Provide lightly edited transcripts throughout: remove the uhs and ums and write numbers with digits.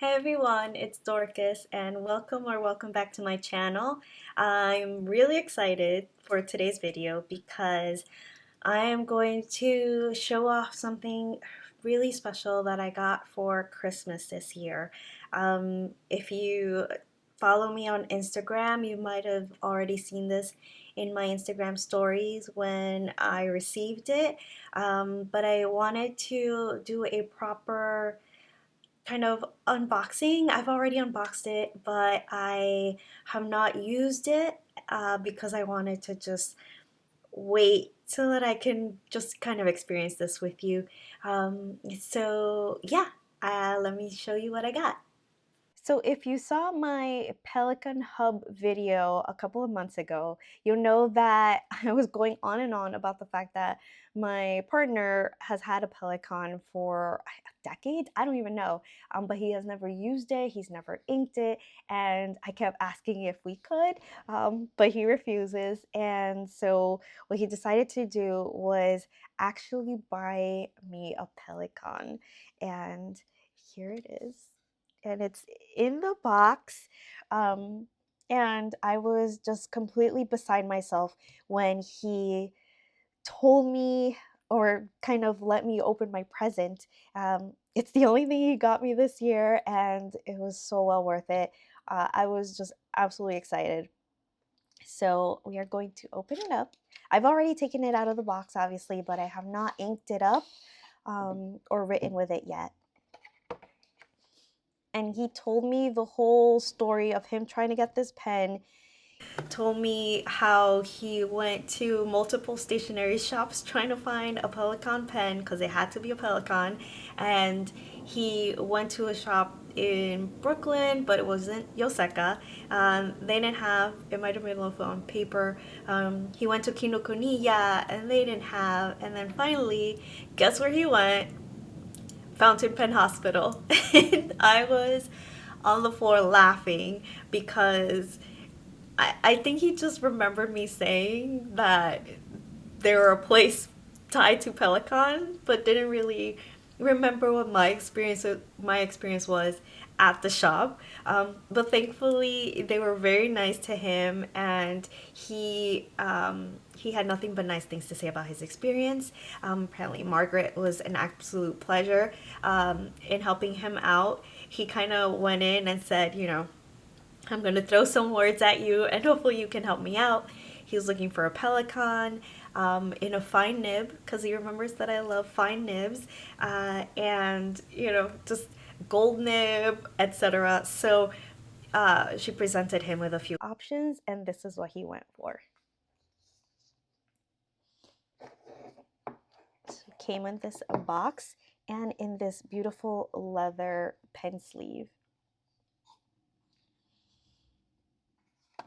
Hey everyone, it's Dorcas and welcome back to my channel. I'm really excited for today's video because I am going to show off something really special that I got for Christmas this year. If you follow me on Instagram, you might have already seen this in my Instagram stories when I received it, but I wanted to do a proper kind of unboxing. I've already unboxed it, but I have not used it because I wanted to just wait so that I can just kind of experience this with you. So yeah, let me show you what I got. So if you saw my Pelikan Hub video a couple of months ago, you'll know that I was going on and on about the fact that my partner has had a Pelikan for a decade. I don't even know, but he has never used it. He's never inked it, and I kept asking if we could, but he refuses. And so what he decided to do was actually buy me a Pelikan, and here it is, and it's in the box. Um, and I was just completely beside myself when he told me or kind of let me open my present. It's the only thing he got me this year, and it was so well worth it. I was just absolutely excited. So we are going to open it up. I've already taken it out of the box, obviously, but I have not inked it up or written with it yet. And he told me the whole story of him trying to get this pen. Told me how he went to multiple stationery shops trying to find a Pelikan pen because it had to be a Pelikan, and he went to a shop in Brooklyn, but it wasn't Yoseka. They didn't have, it might have been local on paper. He went to Kinokuniya and they didn't have, and then finally, guess where he went? Fountain Pen Hospital. And I was on the floor laughing because I think he just remembered me saying that they were a place tied to Pelikan, but didn't really remember what my experience was at the shop. But thankfully, they were very nice to him, and he had nothing but nice things to say about his experience. Apparently, Margaret was an absolute pleasure in helping him out. He kind of went in and said, I'm going to throw some words at you and hopefully you can help me out. He was looking for a Pelikan in a fine nib because he remembers that I love fine nibs, and, just gold nib, etc. So she presented him with a few options, and this is what he went for. So it came in this box and in this beautiful leather pen sleeve.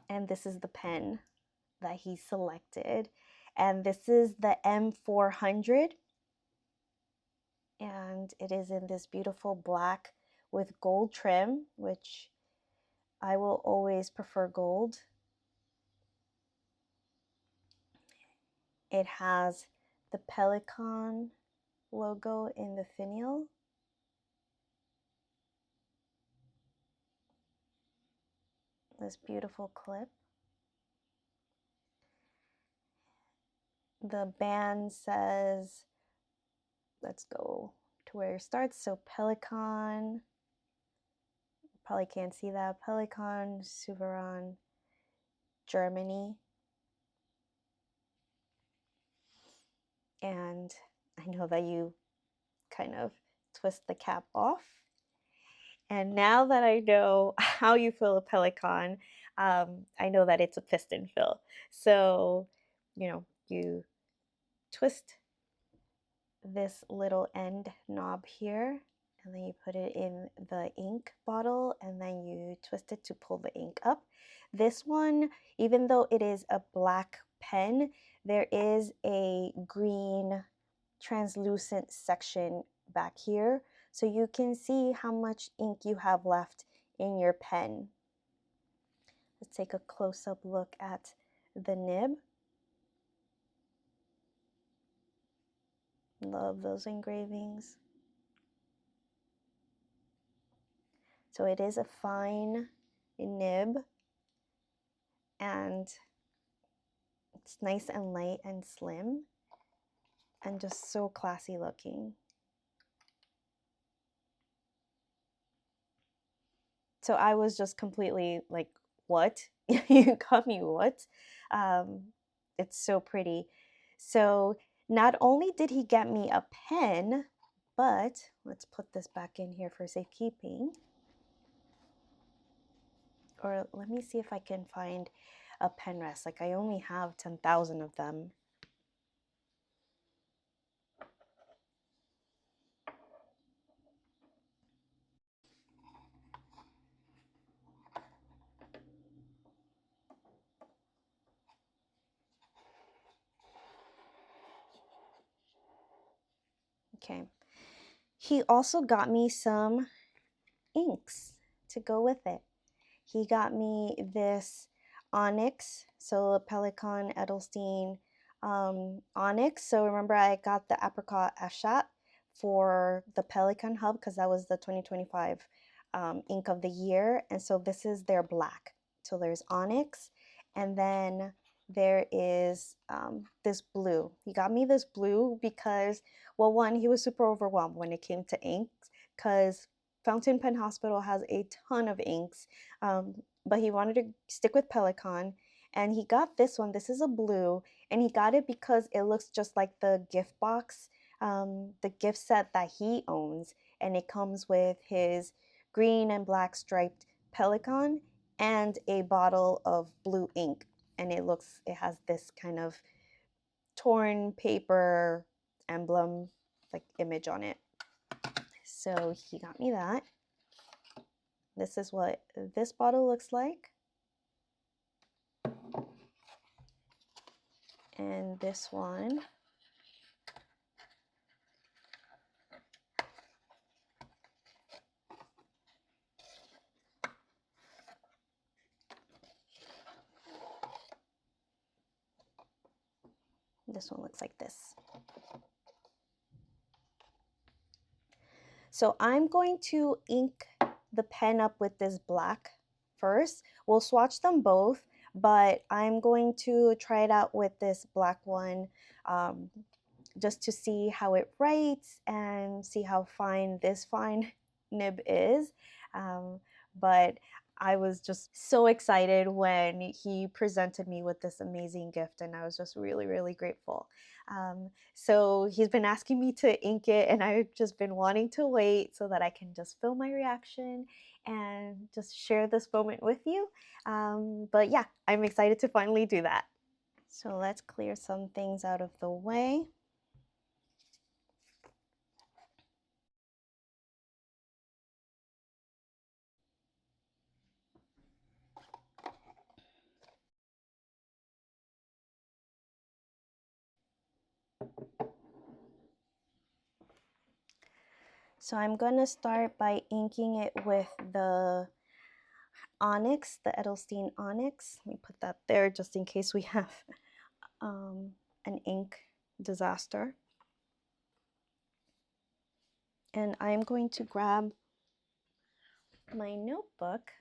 And this is the pen that he selected, and this is the M400, and it is in this beautiful black with gold trim, which I will always prefer gold. It has the Pelikan logo in the finial. This beautiful clip. The band says, let's go to where it starts. So Pelikan, probably can't see that. Pelikan, Suveran, Germany. And I know that you kind of twist the cap off. And now that I know how you fill a Pelikan, I know that it's a piston fill. So, you twist this little end knob here, and then you put it in the ink bottle, and then you twist it to pull the ink up. This one, even though it is a black pen, there is a green translucent section back here, so you can see how much ink you have left in your pen. Let's take a close-up look at the nib. Love those engravings. So it is a fine nib, and it's nice and light and slim and just so classy looking. So I was just completely like, what? You got me what? It's so pretty. So not only did he get me a pen, but let's put this back in here for safekeeping. Or let me see if I can find a pen rest. Like I only have 10,000 of them. Okay. He also got me some inks to go with it. He got me this onyx, so Pelikan Edelstein onyx. So remember I got the apricot F-shot for the Pelikan hub because that was the 2025 ink of the year. And so this is their black. So there's onyx, and then there is this blue. He got me this blue because, well, one, he was super overwhelmed when it came to inks because Fountain Pen Hospital has a ton of inks, but he wanted to stick with Pelikan, and he got this one. This is a blue, and he got it because it looks just like the gift box, the gift set that he owns, and it comes with his green and black striped Pelikan and a bottle of blue ink, and it has this kind of torn paper emblem like image on it. So he got me that. This is what this bottle looks like. And this one. This one looks like this. So I'm going to ink the pen up with this black first. We'll swatch them both, but I'm going to try it out with this black one just to see how it writes and see how fine this fine nib is. But I was just so excited when he presented me with this amazing gift, and I was just really, really grateful. So he's been asking me to ink it, and I've just been wanting to wait so that I can just film my reaction and just share this moment with you. But yeah, I'm excited to finally do that. So let's clear some things out of the way. So I'm going to start by inking it with the onyx, the Edelstein onyx. Let me put that there just in case we have an ink disaster. And I'm going to grab my notebook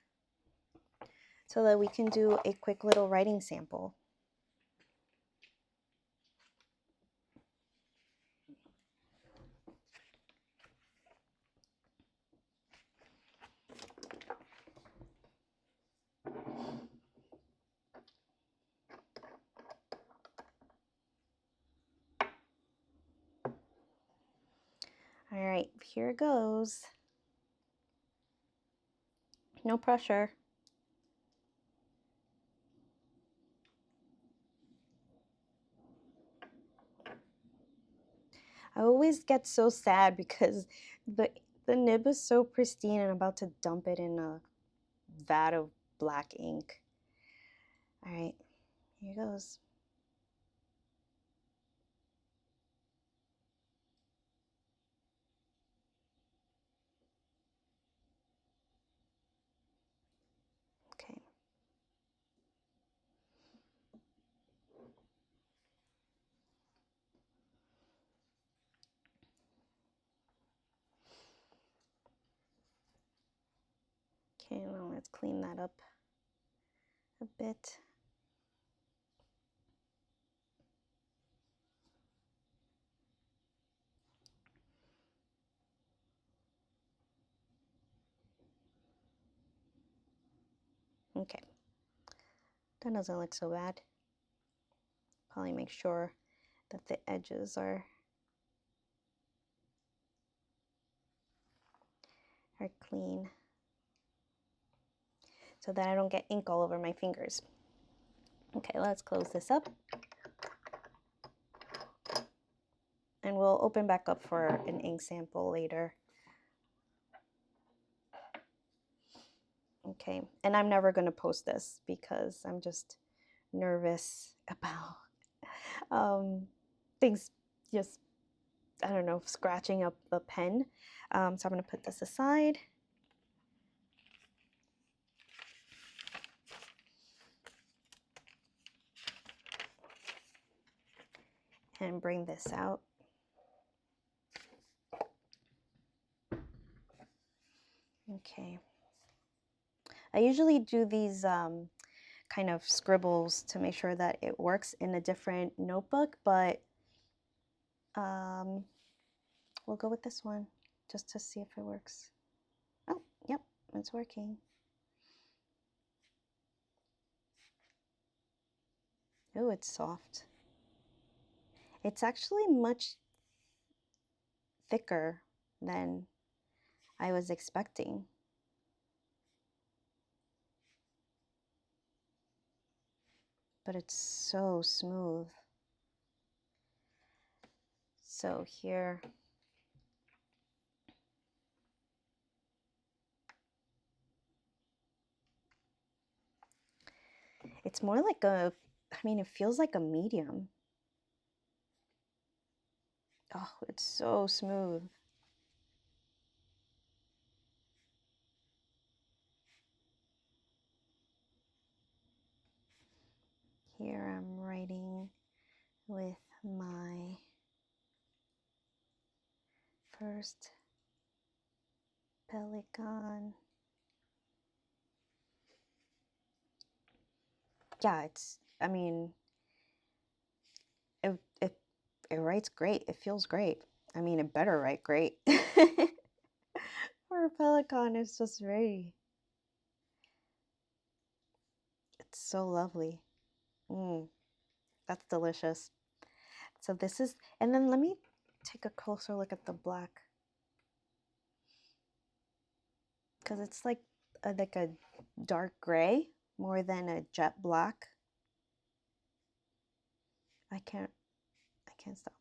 so that we can do a quick little writing sample. All right, here goes. No pressure. I always get so sad because the nib is so pristine and I'm about to dump it in a vat of black ink. All right, here goes. Okay. clean that up a bit. Okay, that doesn't look so bad. Probably make sure that the edges are clean so that I don't get ink all over my fingers. Okay, let's close this up. And we'll open back up for an ink sample later. Okay, and I'm never going to post this because I'm just nervous about things just, I don't know, scratching up the pen. So I'm going to put this aside. And bring this out. Okay. I usually do these kind of scribbles to make sure that it works in a different notebook, but we'll go with this one just to see if it works. Oh, yep, it's working. Oh, it's soft. It's actually much thicker than I was expecting. But it's so smooth. So here, it's more like a, I mean, it feels like a medium. Oh, it's so smooth. Here I'm writing with my first Pelikan. Yeah, it's, I mean, it writes great. It feels great. I mean, it better write great. For a Pelikan, it's just very, it's so lovely. That's delicious. So this is, and then let me take a closer look at the black. Because it's like a dark gray more than a jet black. I can't stop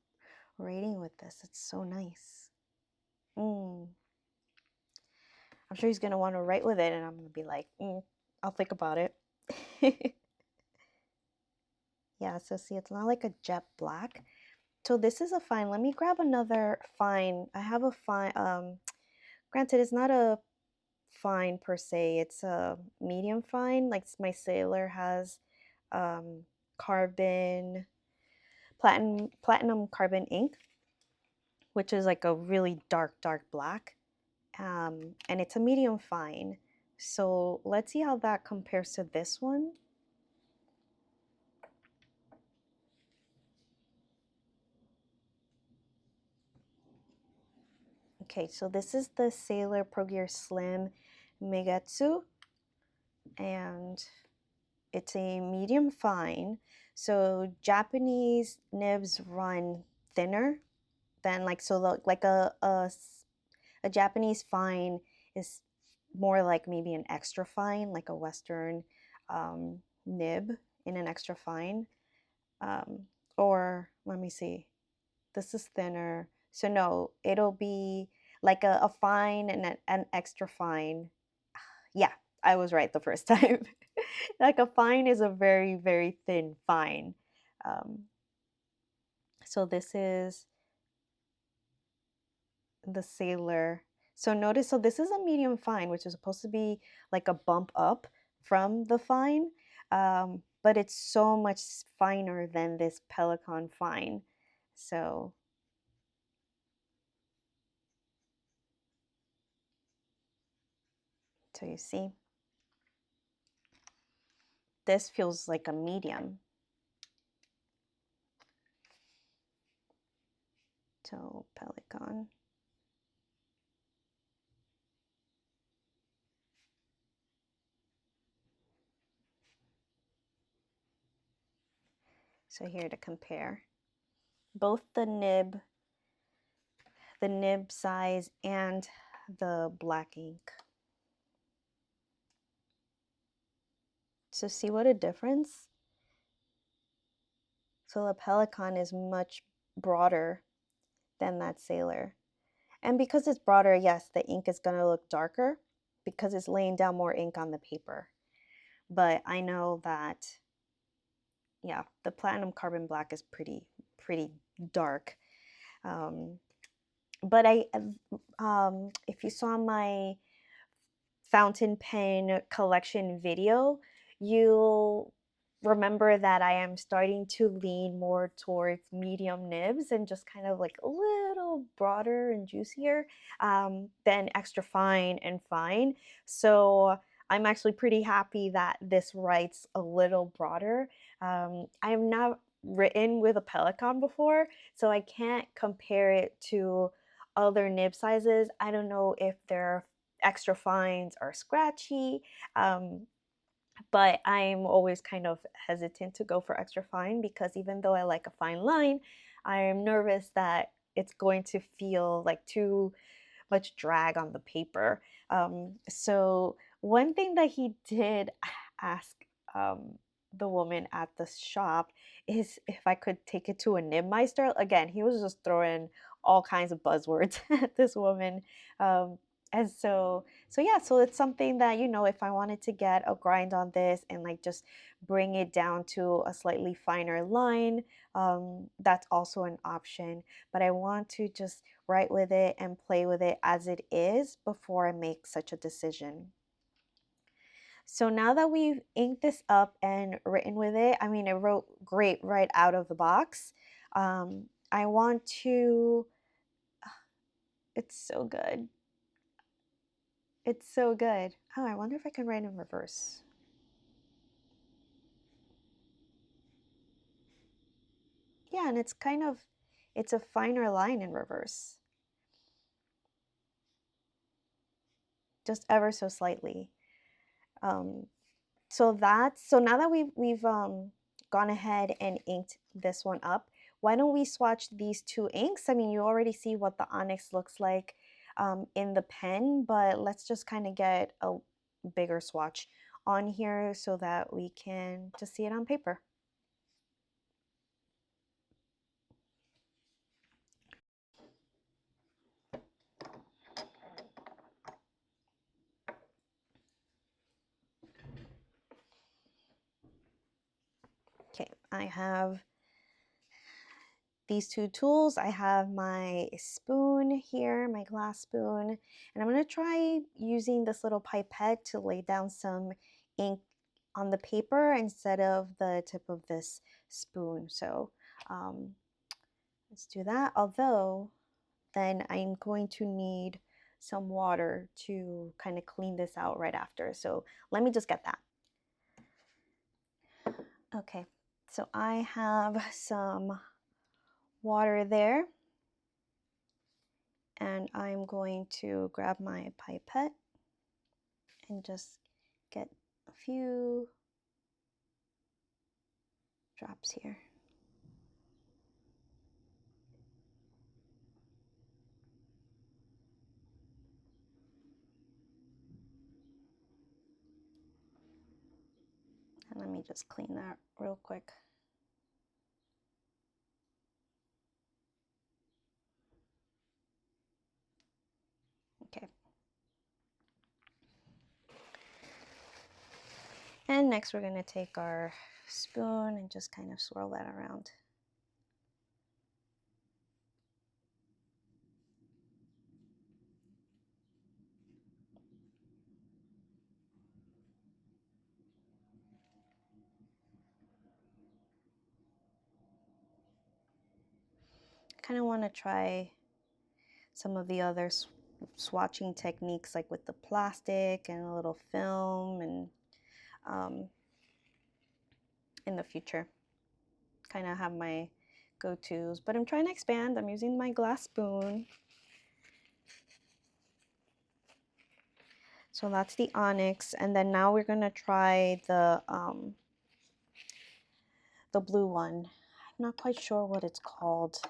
writing with this. It's so nice. I'm sure he's gonna want to write with it, and I'm gonna be like, I'll think about it. Yeah, so see, it's not like a jet black. So this is a fine. Let me grab another fine. I have a fine. Granted, it's not a fine per se. It's a medium fine. Like my Sailor has carbon, platinum carbon ink, which is like a really dark black. And it's a medium fine. So let's see how that compares to this one. Okay, so this is the Sailor Pro Gear Slim Megatsu, and it's a medium fine. So Japanese nibs run thinner than like, so like a Japanese fine is more like maybe an extra fine, like a Western nib in an extra fine. Or let me see, this is thinner. So no, it'll be like a fine and an extra fine. Yeah, I was right the first time. Like a fine is a very, very thin fine. So this is the Sailor. So notice, so this is a medium fine, which is supposed to be like a bump up from the fine, but it's so much finer than this Pelikan fine. So you see. this feels like a medium. So Pelikan. So here to compare both the nib size and the black ink. So see what a difference? So the Pelikan is much broader than that Sailor. And because it's broader, yes, the ink is gonna look darker because it's laying down more ink on the paper. But I know that, yeah, the Platinum Carbon Black is pretty dark. But if you saw my fountain pen collection video, you'll remember that I am starting to lean more towards medium nibs and just kind of like a little broader and juicier than extra fine and fine. So I'm actually pretty happy that this writes a little broader. I have not written with a Pelikan before, so I can't compare it to other nib sizes. I don't know if they're extra fines are scratchy, but I'm always kind of hesitant to go for extra fine because even though I like a fine line, I'm nervous that it's going to feel like too much drag on the paper. So one thing that he did ask the woman at the shop is if I could take it to a nibmeister. Again, he was just throwing all kinds of buzzwords at this woman. And so yeah, so it's something that, you know, if I wanted to get a grind on this and like just bring it down to a slightly finer line, that's also an option. But I want to just write with it and play with it as it is before I make such a decision. So now that we've inked this up and written with it, I mean, it wrote great right out of the box. I want to, it's so good. It's so good. Oh, I wonder if I can write in reverse. Yeah, and it's kind of, it's a finer line in reverse. Just ever so slightly. So now that we've gone ahead and inked this one up, why don't we swatch these two inks? I mean, you already see what the onyx looks like in the pen, but let's just kind of get a bigger swatch on here so that we can just see it on paper. Okay, I have these two tools. I have my spoon here, my glass spoon, and I'm going to try using this little pipette to lay down some ink on the paper instead of the tip of this spoon. So let's do that. Although then I'm going to need some water to kind of clean this out right after. So let me just get that. Okay, so I have some water there. And I'm going to grab my pipette and just get a few drops here. And let me just clean that real quick. Okay. And next we're going to take our spoon and just kind of swirl that around. I kind of want to try some of the other swatching techniques, like with the plastic and a little film, and in the future. Kind of have my go-tos, but I'm trying to expand. I'm using my glass spoon. So that's the onyx, and then now we're gonna try the blue one. I'm not quite sure what it's called.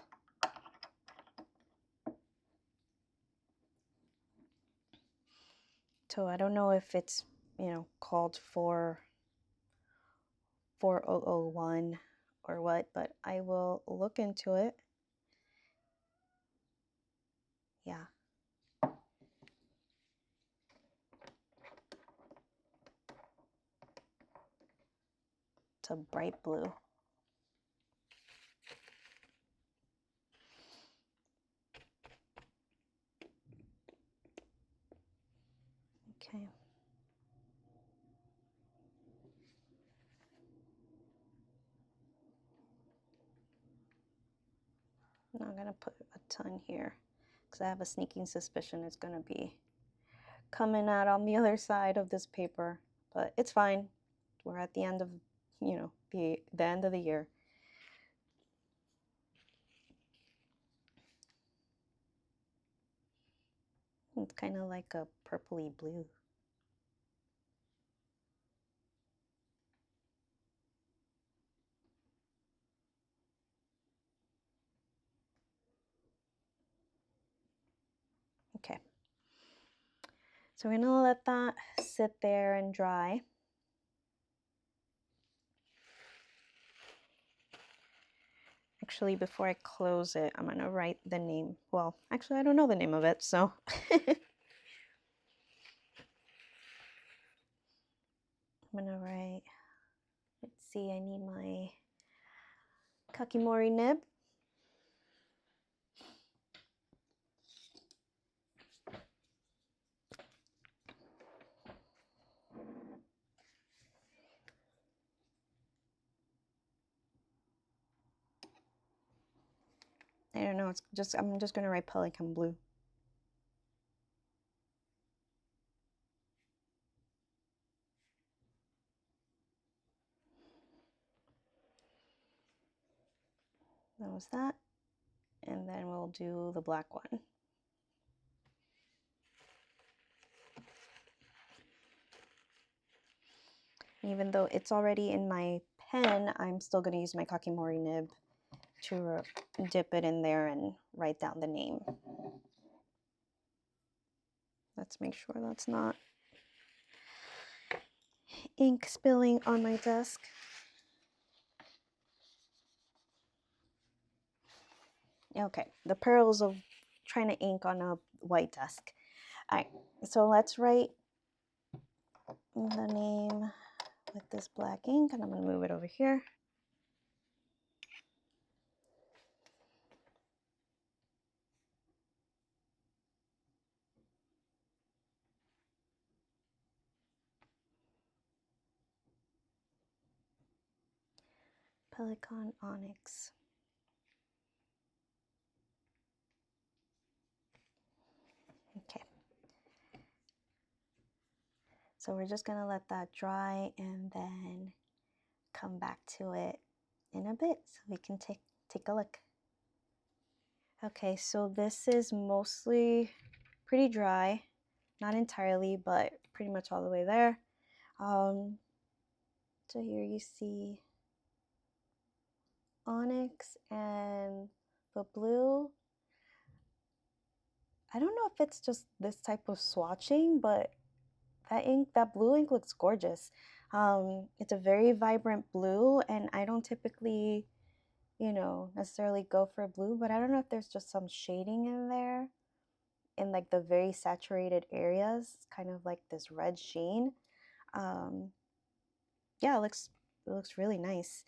So I don't know if it's, you know, called 4001 or what, but I will look into it. Yeah. It's a bright blue. Okay. Now I'm gonna put a ton here because I have a sneaking suspicion it's gonna be coming out on the other side of this paper, but it's fine. We're at the end of, you know, the end of the year. It's kind of like a purpley blue. Okay. So we're gonna let that sit there and dry. Actually, before I close it, I'm gonna write the name. Well, actually, I don't know the name of it, so. I'm gonna write, let's see, I need my kakimori nib. I don't know, it's just, I'm just gonna write Pelikan blue. That was that. And then we'll do the black one. Even though it's already in my pen, I'm still gonna use my kakimori nib to dip it in there and write down the name. Let's make sure that's not ink spilling on my desk. Okay, the perils of trying to ink on a white desk. All right, so let's write the name with this black ink, and I'm gonna move it over here. Pelikan Onyx. Okay. So we're just gonna let that dry and then come back to it in a bit so we can take a look. Okay, so this is mostly pretty dry, not entirely, but pretty much all the way there. So here you see onyx and the blue. I don't know if it's just this type of swatching, but that ink, that blue ink looks gorgeous. It's a very vibrant blue, and I don't typically, you know, necessarily go for blue, but I don't know if there's just some shading in there in like the very saturated areas, kind of like this red sheen. Yeah, it looks really nice.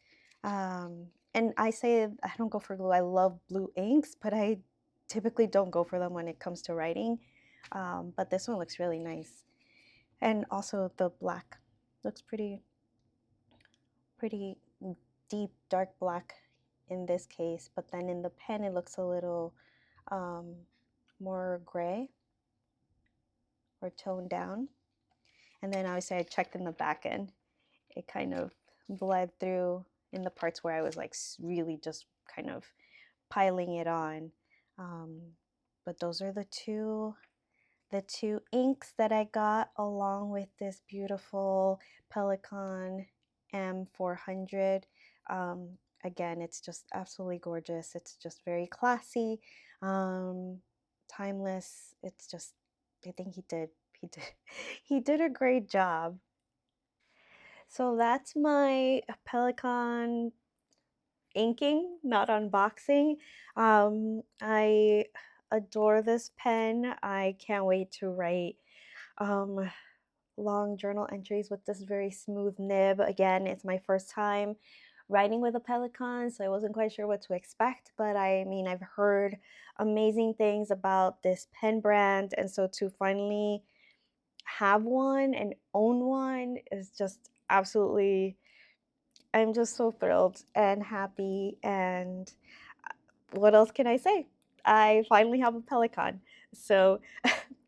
And I say I don't go for glue. I love blue inks, but I typically don't go for them when it comes to writing. But this one looks really nice. And also the black looks pretty deep, dark black in this case. But then in the pen, it looks a little more gray or toned down. And then obviously I checked in the back end. It kind of bled through in the parts where I was like really just kind of piling it on. But those are the two inks that I got, along with this beautiful Pelikan M400. Again, it's just absolutely gorgeous. It's just very classy, timeless. It's just, I think he did he did a great job. So that's my Pelikan inking, not unboxing. I adore this pen. I can't wait to write um, long journal entries with this very smooth nib. Again, it's my first time writing with a Pelikan, so I wasn't quite sure what to expect, but I mean, I've heard amazing things about this pen brand, and so to finally have one and own one is just absolutely, I'm just so thrilled and happy. And what else can I say? I finally have a Pelikan. So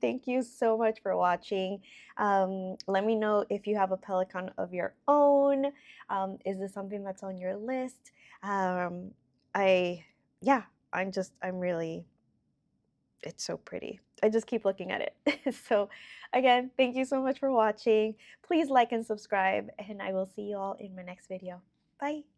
thank you so much for watching. Let me know if you have a Pelikan of your own. Is this something that's on your list? Um, I, yeah, I'm really, it's so pretty. I just keep looking at it. So again, thank you so much for watching. Please like and subscribe, and I will see you all in my next video. Bye.